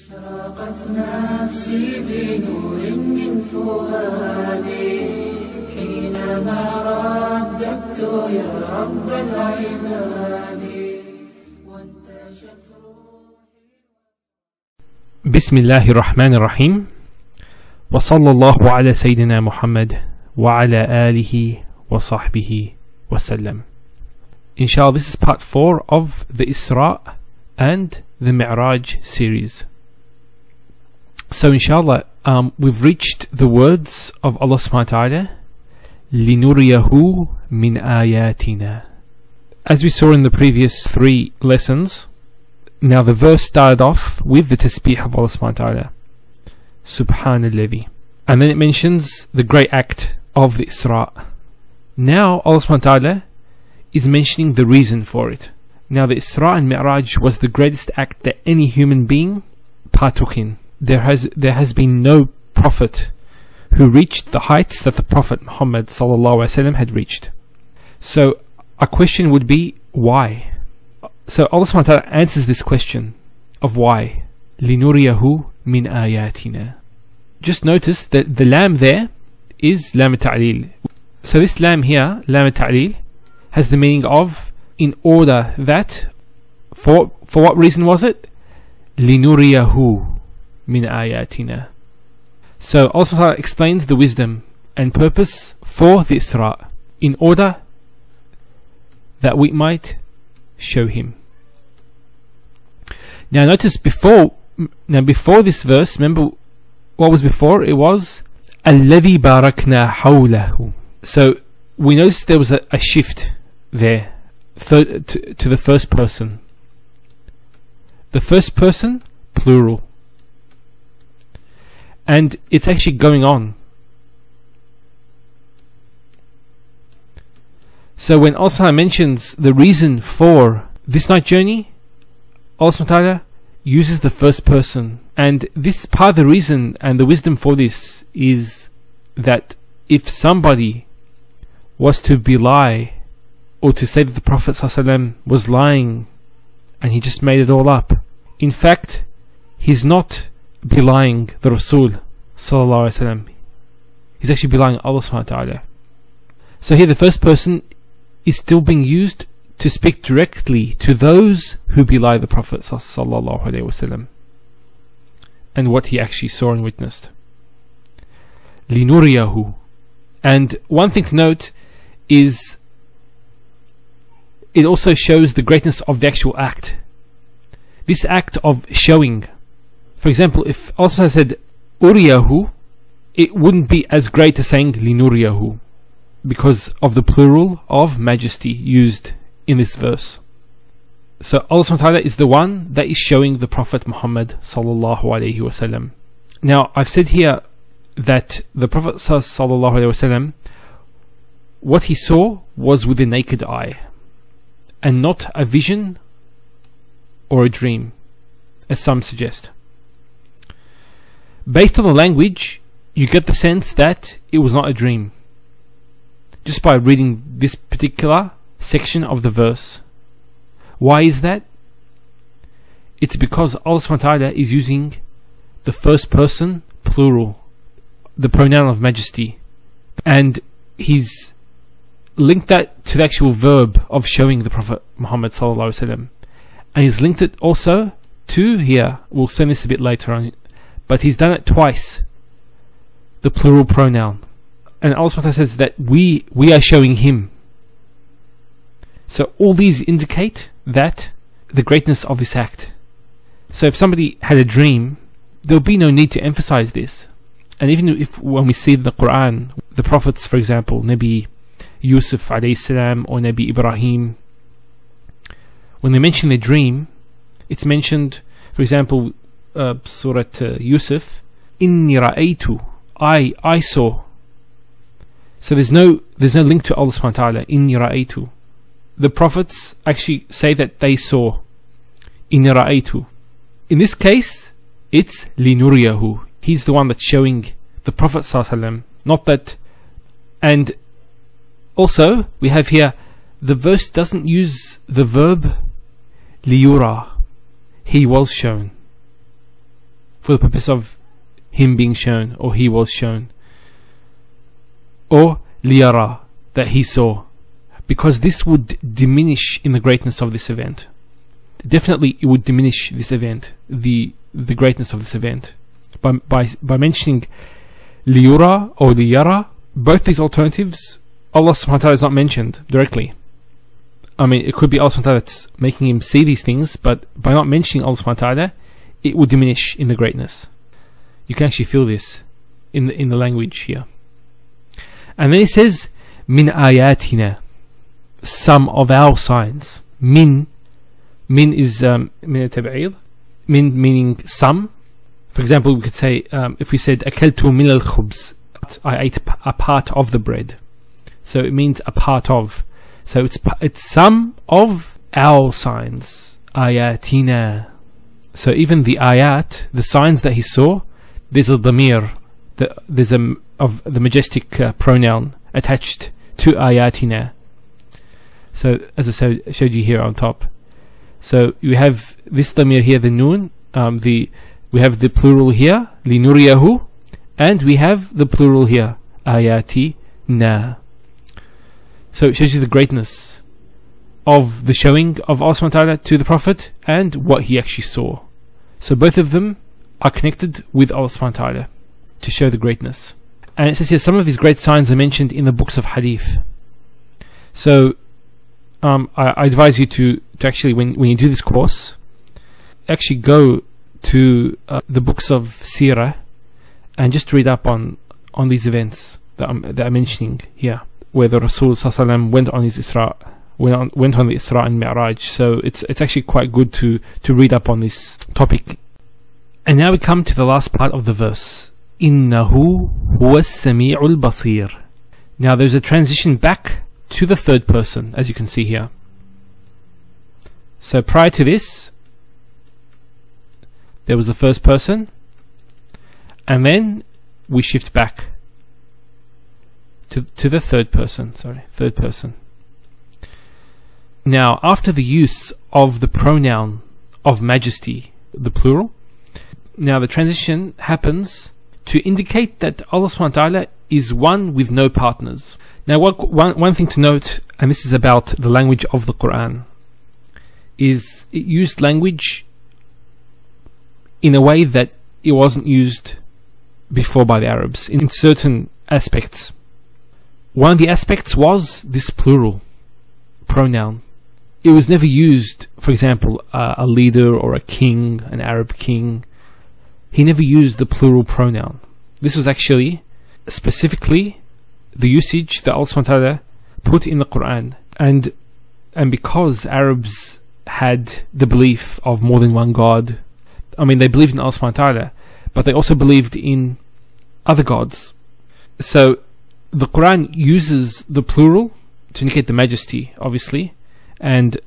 أشرقت نفسي بنور من فؤادي حينما رددت يا رب العباد وانتشت روحي. بسم الله الرحمن الرحيم وصلى الله على سيدنا محمد وعلى آله وصحبه وسلم. Inshallah, this is part 4 of the Isra and the Mi'raj series. So inshallah, we've reached the words of Allah subhanahu wa ta'ala, لِنُرِيَهُ مِنْ آيَاتِنَا. As we saw in the previous 3 lessons, now the verse started off with the tasbih of Allah subhanahu wa ta'ala, Subhanalladhi, and then it mentions the great act of the Isra. Now Allah subhanahu wa ta'ala is mentioning the reason for it. Now the Isra and Mi'raj was the greatest act that any human being partook in. There has been no prophet who reached the heights that the Prophet Muhammad sallallahu alaihi wasallam had reached. So a question would be, why? So Allah subhanahu wa ta'ala answers this question of why. لِنُرِيَهُ مِنْ آيَاتِنَا. Just notice that the lam there is lam ta'lil. So this lam here, lam ta'lil, has the meaning of in order that, for what reason was it? لِنُرِيَهُ min ayatina. So Allah subhanahu wa ta'ala explains the wisdom and purpose for the Isra in order that we might show him. Now notice before this verse, remember what was before? It was الَّذِي بَارَكْنَا حَوْلَهُ. So we noticed there was a shift there to the first person. The first person, plural. And it's actually going on. So when Allah subhanahu wa ta'ala mentions the reason for this night journey, Allah subhanahu wa ta'ala uses the first person. And this part of the reason and the wisdom for this is that if somebody was to belie or to say that the Prophet ﷺ was lying and he just made it all up, in fact he's not belying the Rasul sallallahu alaihi wasallam. He's actually belying Allah subhanahu wa ta'ala. So here the first person is still being used to speak directly to those who belie the Prophet sallallahu alaihi wasallam and what he actually saw and witnessed. لِنُرِيَهُ. And one thing to note is it also shows the greatness of the actual act. This act of showing. For example, if Allah said Uriyahu, it wouldn't be as great as saying Linuriyahu because of the plural of majesty used in this verse. So Allah subhanahu wa ta'ala is the one that is showing the Prophet Muhammad sallallahu alaihi wasallam. Now I've said here that the Prophet sallallahu alaihi wasallam, what he saw was with the naked eye and not a vision or a dream, as some suggest. Based on the language, you get the sense that it was not a dream, just by reading this particular section of the verse. Why is that? It's because Allah subhanahu wa ta'ala is using the first person plural, the pronoun of majesty, and he's linked that to the actual verb of showing the Prophet Muhammad sallallahu alaihi wasallam, and he's linked it also to here. We'll explain this a bit later on. But he's done it twice, the plural pronoun. And Allah subhanahu wa ta'ala says that we are showing him. So all these indicate that the greatness of this act. So if somebody had a dream, there'll be no need to emphasize this. And even if when we see in the Qur'an, the prophets, for example, Nabi Yusuf alayhi salam or Nabi Ibrahim, when they mention their dream, it's mentioned, for example, Surah Yusuf, Inni ra'aytu, I saw. So there's no link to Allah subhanahu wa ta'ala, Inni ra'aytu. The prophets actually say that they saw, Inni ra'aytu. In this case, it's linuriyahu. He's the one that's showing the Prophet sallallahu alaihi wasallam, not that. And also we have here the verse doesn't use the verb liyura. He was shown. for the purpose of him being shown, or he was shown. Or liyara, that he saw, because this would diminish in the greatness of this event. Definitely it would diminish this event, the greatness of this event. By mentioning liyura or liyara, both these alternatives, Allah subhanahu wa ta'ala is not mentioned directly. I mean, it could be Allah subhanahu wa ta'ala that's making him see these things, but by not mentioning Allah subhanahu wa ta'ala, it would diminish in the greatness. You can actually feel this in the language here. And then it says, min ayatina, some of our signs. Min is min al-tab'id. Min meaning some. For example, we could say, if we said akaltu min al-khubz, I ate a part of the bread. So it means a part of. So it's some of our signs. Ayatina. So even the ayat, the signs that he saw, there's a dhamir, there's of the majestic pronoun attached to ayatina. So as I showed you here on top. So you have this dhamir here, the noon, we have the plural here, linuriyahu, and we have the plural here, ayatina. So it shows you the greatness of the showing of Allah subhanahu wa ta'ala to the Prophet and what he actually saw. So both of them are connected with Allah subhanahu wa ta'ala to show the greatness. And it says here, some of these great signs are mentioned in the books of hadith. So I advise you to actually, when you do this course, actually go to the books of seerah and just read up on these events that I'm mentioning here, where the Rasul sallallahu alaihi wasallam went on his Isra, went on the Isra and Mi'raj. So it's actually quite good to read up on this topic. And now we come to the last part of the verse. Innahu huwa as-sami'ul basir. Now there's a transition back to the third person, as you can see here. So prior to this, there was the first person, and then we shift back to the third person. Third person. Now, after the use of the pronoun of majesty, the plural, now the transition happens to indicate that Allah subhanahu wa ta'ala is one with no partners. Now one thing to note, and this is about the language of the Qur'an, is it used language in a way that it wasn't used before by the Arabs in certain aspects. One of the aspects was this plural pronoun. It was never used, for example, a leader or a king, an Arab king. He never used the plural pronoun. This was actually specifically the usage that Allah subhanahu wa ta'ala put in the Qur'an. And because Arabs had the belief of more than one God, I mean, they believed in Allah subhanahu wa ta'ala, but they also believed in other gods. So the Qur'an uses the plural to indicate the majesty, obviously, and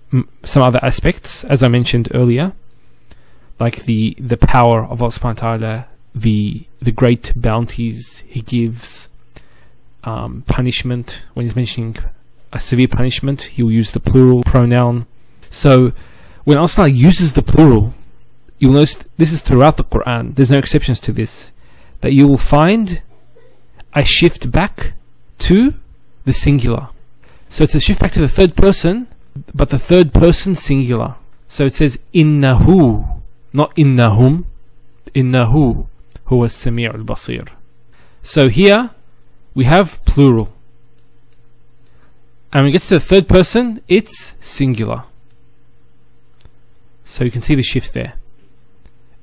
some other aspects, as I mentioned earlier, like the power of Allah subhanahu wa ta'ala, the great bounties he gives, punishment. When he's mentioning a severe punishment, he will use the plural pronoun. So when Allah subhanahu wa ta'ala uses the plural, you'll notice this is throughout the Qur'an, there's no exceptions to this, that you will find a shift back to the singular. So it's a shift back to the third person, but the third person singular. So it says innahu, not innahum. Innahu huwa as-sami'ul basir. So here we have plural, and when it gets to the third person, it's singular. So you can see the shift there.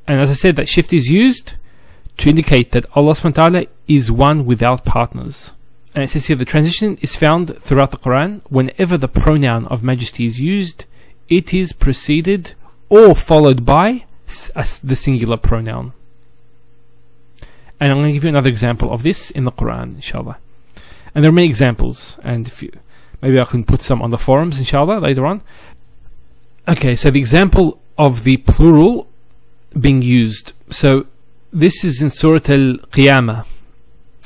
And as I said, that shift is used to indicate that Allah subhanahu wa ta'ala is one without partners. And it says here the transition is found throughout the Quran. Whenever the pronoun of majesty is used, it is preceded or followed by the singular pronoun. And I'm going to give you another example of this in the Quran, inshallah. And there are many examples, and maybe I can put some on the forums, inshallah, later on. Okay, so the example of the plural being used. So this is in Surah Al-Qiyamah.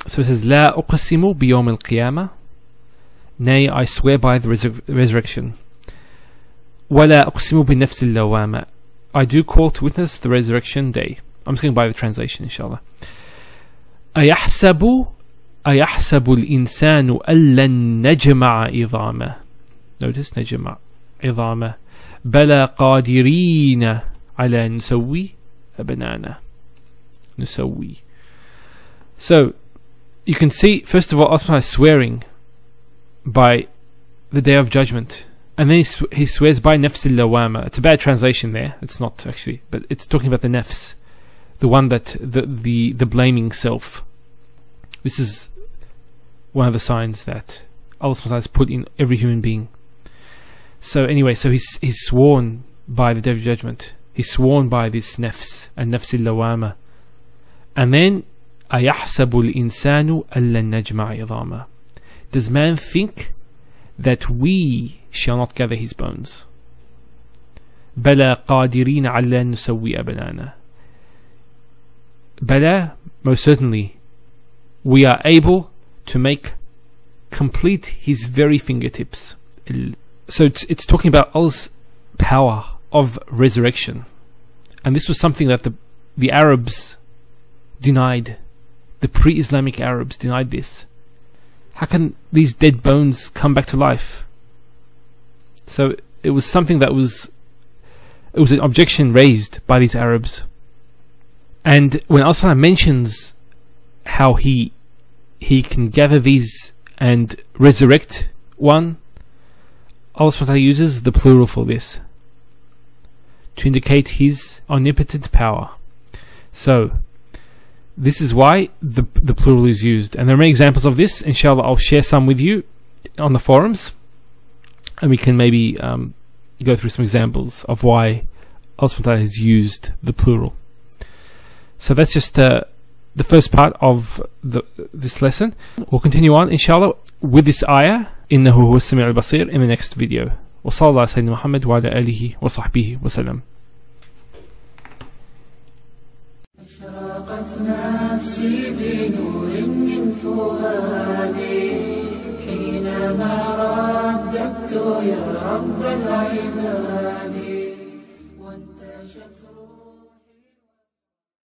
So it says, La uqsimu biyawm al-qiyamah. Nay, I swear by the resurrection. Wa la uqsimu bi nafs al-lawama. I do call to witness the resurrection day. I'm just going by the translation, inshallah. أيحسب الإنسان أن لن نجمع عظامه. Notice نجمع عظامه بلى قادرين على نسوي أبنانه. نسوي. So you can see, first of all, Allah is swearing by the day of judgment, and then he swears by nafs al-lawama. It's a bad translation there. It's not actually, but it's talking about the nafs, the one that the blaming self. This is one of the signs that Allah has put in every human being. So anyway, so he's sworn by the day of judgment. He's sworn by this nafs and nafs al-lawama. And then أَيَحْسَبُ الْإِنسَانُ أَلَّن نَجْمَعَ عِظَامَهُ. Does man think that we shall not gather his bones? بَلَى قَادِرِينَ عَلَّا نُسَوِّئَ بَنَانَهُ. Bala, most certainly, we are able to make complete his very fingertips. So it's talking about Allah's power of resurrection. And this was something that the Arabs denied. The pre-Islamic Arabs denied this. How can these dead bones come back to life? So it was something that was an objection raised by these Arabs. And when Allah mentions how he can gather these and resurrect one, Allah uses the plural for this to indicate his omnipotent power. So this is why the plural is used, and there are many examples of this. Inshallah, I'll share some with you on the forums, and we can maybe go through some examples of why Allah has used the plural. So that's just the first part of this lesson. We'll continue on, inshallah, with this ayah, إِنَّهُ هُوَ السَّمِيعُ الْبَصِيرُ, in the next video. وصلى الله على سيدنا محمد وعلى آله وصحبه وسلم. أشرقت نفسي بنور من فؤادي حينما رددت يا رب العباد.